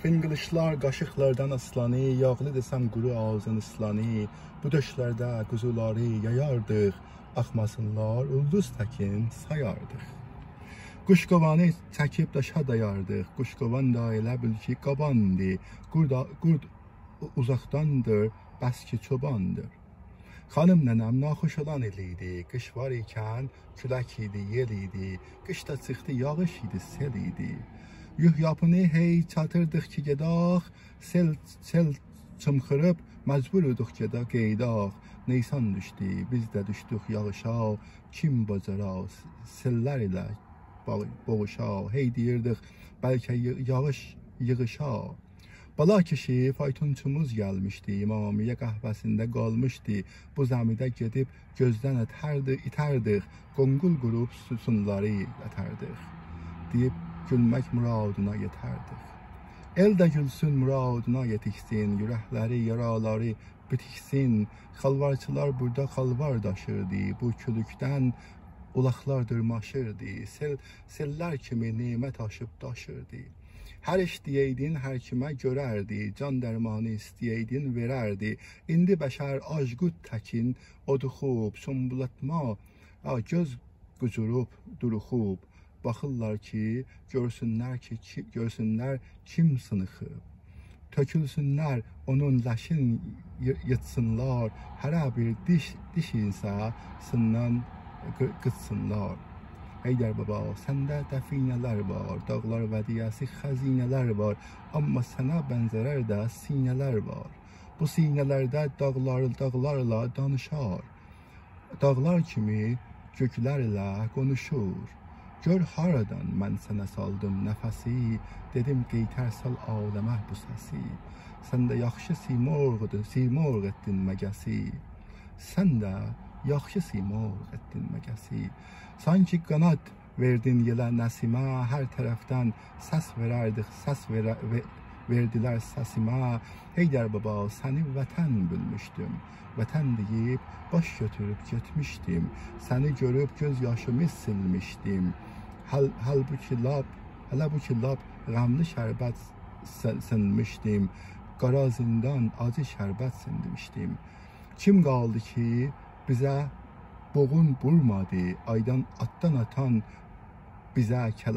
Fingilişler qaşıqlardan aslanı, yağlı desəm quru ağzın ıslanı, bu döşlərdə quzuları yayardıq, axmasınlar ulduz təkin sayardıq. Quşqovanı çəkib daşa dayardıq, quşqovan da elə bil ki qabandı, qurd uzaqdandır, bəs ki çobandır. Xanım nənəm naxoş olan eliydi, qış var ikən külək idi, yel idi, qışda çıxdı yağış idi, sel idi. Yuh yapını hey çatırdıq ki gedaq, sel çımxırıb məcbur idik qeydaq. Neysan düşdü, biz də düşdük yağışa, kim bacaraq, sellər ilə boğuşa, hey deyirdik bəlkə yağış yığışa. Bala kişi faytonçumuz gəlmişdi, İmamiyə qəhvəsində qalmışdı, bu zəmidə gedib gözdən itərdik, qonqul qurub sütunları yətərdik, deyib gülmək muradına yetərdik. El də gülsün muradına yetiksin, yürəkləri, yaraları bitiksin, xalvarçılar burada xalvar daşırdı, bu külükdən ulaqlar dırmaşırdı, sellər kimi nemət aşıb daşırdı. Hər iş deyəydin, hər kimə görərdi, can dərmanı istəyəydin, verərdi. İndi bəşər acqut təkin, oduxub, sombulatma, göz qucurub, duruxub. Baxırlar ki, görsünlər kim sınıxıb. Tökülsünlər, onun ləşin yıtsınlar, hərə bir diş insə sından qıtsınlar. Heydər baba, səndə dəfinələr var, dağlar vədiyəsi xəzinələr var, amma sənə bənzərər də sinələr var. Bu sinələrdə dağlarla danışar, dağlar kimi göklərlə konuşur. Gör haradan mən sənə saldım nəfəsi, dedim qeytər sal aləmə bu səsi. Səndə yaxşı simorq etdin məgəsi, səndə yaxşı simorq etdin məgəsi. Sanki qanad verdin yelə nəsimə, hər tərəfdən səs verərdik, səs verdilər səsimə. Heydər baba, səni vətən bilmişdim, vətən deyib baş götürüb getmişdim, səni görüb göz yaşımı silmişdim. Hələ bu ki lab qəmli şərbət sınmışdım, qara zindan acı şərbət sindmişdim. Kim qaldı ki bizə boğun vurmadı, aydan atdan atan bizə kələm.